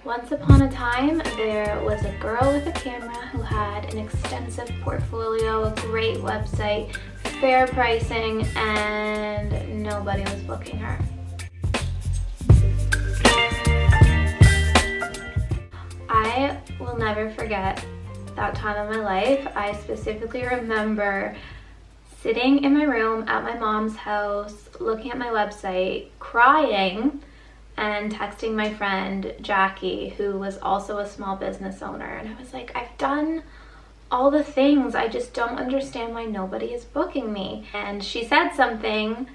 Once upon a time, there was a girl with a camera who had an extensive portfolio, a great website, fair pricing, and nobody was booking her. I will never forget that time of my life. I specifically remember sitting in my room at my mom's house, looking at my website, crying, and texting my friend Jackie, who was also a small business owner. And I was like, I've done all the things, I just don't understand why nobody is booking me. And she said something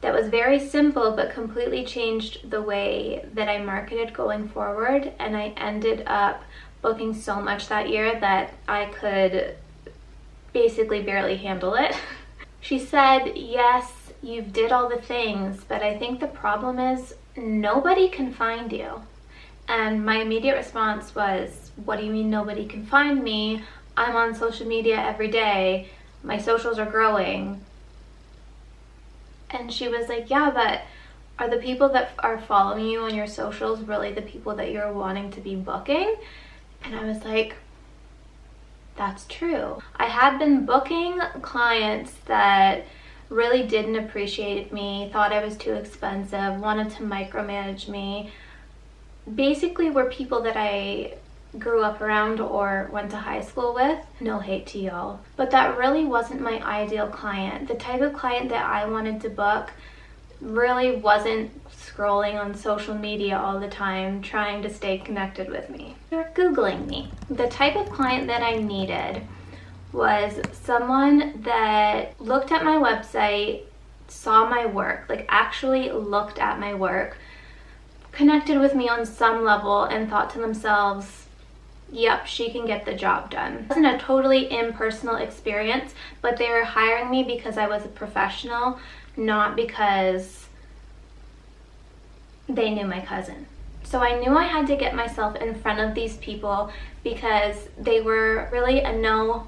that was very simple but completely changed the way that I marketed going forward, and I ended up booking so much that year that I could basically barely handle it. She said, yes, you did all the things, but I think the problem is nobody can find you. And my immediate response was, what do you mean nobody can find me? I'm on social media every day. My socials are growing. And she was like, yeah, but are the people that are following you on your socials really the people that you're wanting to be booking? And I was like, that's true. I had been booking clients that really didn't appreciate me, thought I was too expensive, wanted to micromanage me. Basically were people that I grew up around or went to high school with. No hate to y'all. But that really wasn't my ideal client. The type of client that I wanted to book really wasn't scrolling on social media all the time trying to stay connected with me. They're Googling me. The type of client that I needed was someone that looked at my website, saw my work, like actually looked at my work, connected with me on some level, and thought to themselves, yep, she can get the job done. It wasn't a totally impersonal experience, but they were hiring me because I was a professional, not because they knew my cousin. So I knew I had to get myself in front of these people because they were really a no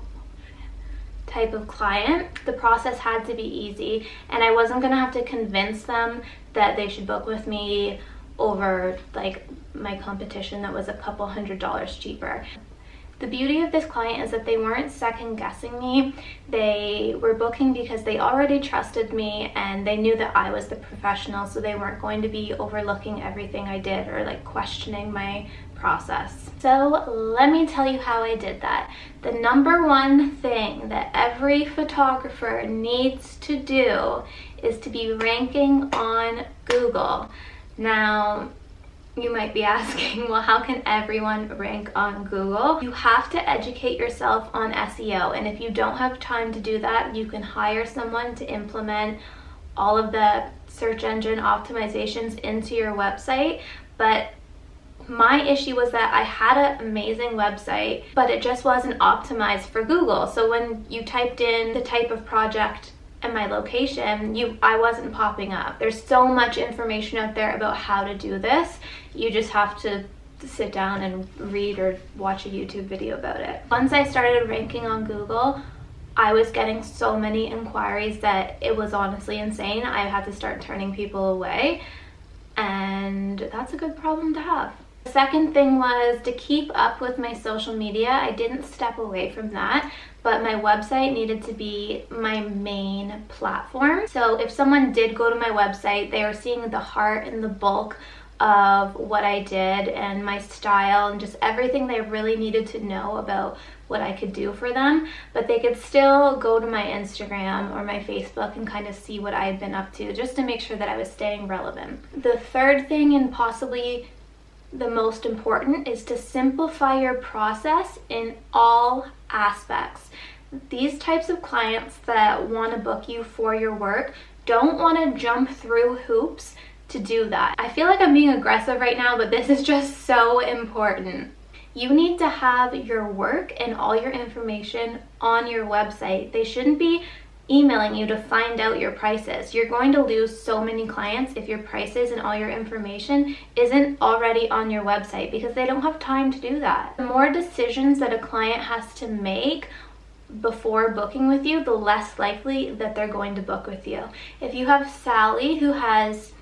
type of client. The process had to be easy, and I wasn't gonna have to convince them that they should book with me over like my competition that was a couple $100s cheaper. The beauty of this client is that they weren't second guessing me. They were booking because they already trusted me and they knew that I was the professional, so they weren't going to be overlooking everything I did or like questioning my process. So let me tell you how I did that. The number one thing that every photographer needs to do is to be ranking on Google. Now, you might be asking, well, how can everyone rank on Google? You have to educate yourself on SEO, and if you don't have time to do that, you can hire someone to implement all of the search engine optimizations into your website. But my issue was that I had an amazing website, but it just wasn't optimized for Google. So when you typed in the type of project and my location, I wasn't popping up. There's so much information out there about how to do this. You just have to sit down and read or watch a YouTube video about it. Once I started ranking on Google, I was getting so many inquiries that it was honestly insane. I had to start turning people away, and that's a good problem to have. The second thing was to keep up with my social media. I didn't step away from that, but my website needed to be my main platform. So if someone did go to my website, they were seeing the heart and the bulk of what I did and my style and just everything they really needed to know about what I could do for them, but they could still go to my Instagram or my Facebook and kind of see what I had been up to, just to make sure that I was staying relevant. The third thing, and possibly the most important, is to simplify your process in all aspects. These types of clients that want to book you for your work don't want to jump through hoops to do that. I feel like I'm being aggressive right now, but this is just so important. You need to have your work and all your information on your website. They shouldn't be emailing you to find out your prices. You're going to lose so many clients if your prices and all your information isn't already on your website, because they don't have time to do that. The more decisions that a client has to make before booking with you, the less likely that they're going to book with you. If you have Sally who has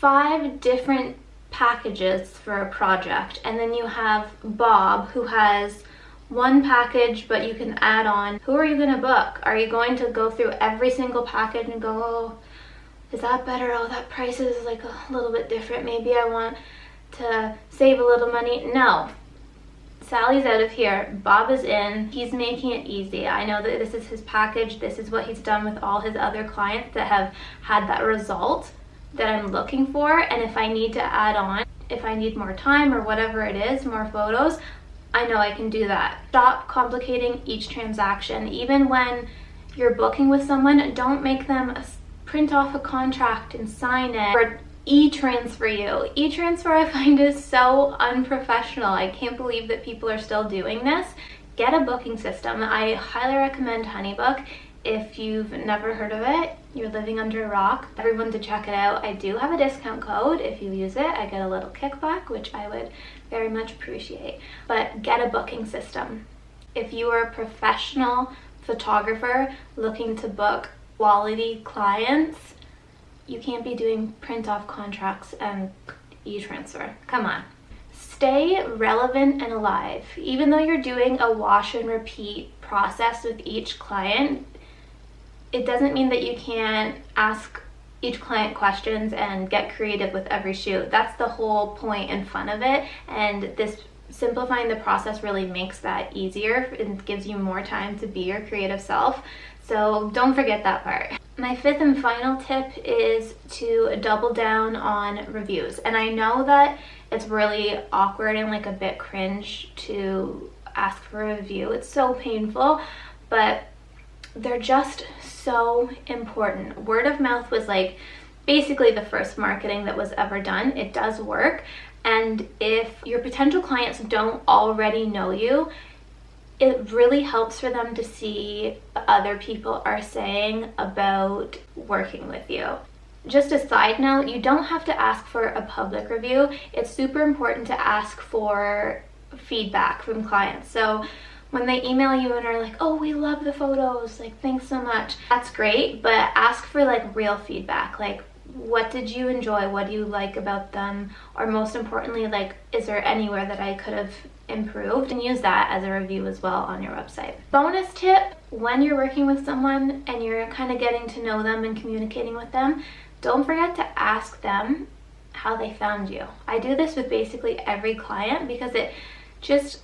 5 different packages for a project, and then you have Bob who has one package but you can add on. Who are you going to book? Are you going to go through every single package and go, oh, is that better? Oh, that price is like a little bit different. Maybe I want to save a little money. No. Sally's out of here. Bob is in. He's making it easy. I know that this is his package. This is what he's done with all his other clients that have had that result that I'm looking for. And if I need to add on, if I need more time or whatever it is, more photos, I know I can do that. Stop complicating each transaction. Even when you're booking with someone, don't make them print off a contract and sign it, or e-transfer you. E-transfer I find is so unprofessional. I can't believe that people are still doing this. Get a booking system. I highly recommend HoneyBook. If you've never heard of it, you're living under a rock. Everyone to check it out. I do have a discount code. If you use it, I get a little kickback, which I would very much appreciate. But get a booking system. If you are a professional photographer looking to book quality clients, you can't be doing print off contracts and e-transfer. Come on. Stay relevant and alive. Even though you're doing a wash and repeat process with each client, it doesn't mean that you can't ask each client questions and get creative with every shoot. That's the whole point and fun of it. And this simplifying the process really makes that easier and gives you more time to be your creative self. So don't forget that part. My fifth and final tip is to double down on reviews. And I know that it's really awkward and like a bit cringe to ask for a review. It's so painful, but they're just so important. Word of mouth was like basically the first marketing that was ever done. It does work. And if your potential clients don't already know you, it really helps for them to see what other people are saying about working with you. Just a side note, you don't have to ask for a public review. It's super important to ask for feedback from clients. So when they email you and are like, oh, we love the photos, like, thanks so much, that's great, but ask for like real feedback. Like, what did you enjoy? What do you like about them? Or most importantly, like, is there anywhere that I could have improved? And use that as a review as well on your website. Bonus tip, when you're working with someone and you're kind of getting to know them and communicating with them, don't forget to ask them how they found you. I do this with basically every client because it just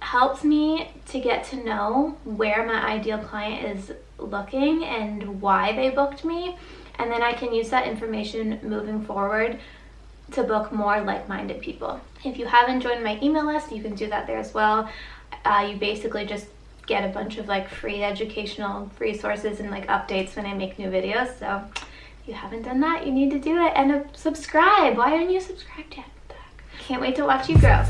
helps me to get to know where my ideal client is looking and why they booked me. And then I can use that information moving forward to book more like-minded people. If you haven't joined my email list, you can do that there as well. You basically just get a bunch of like free educational resources and like updates when I make new videos. So if you haven't done that, you need to do it. And subscribe. Why aren't you subscribed yet? Can't wait to watch you grow.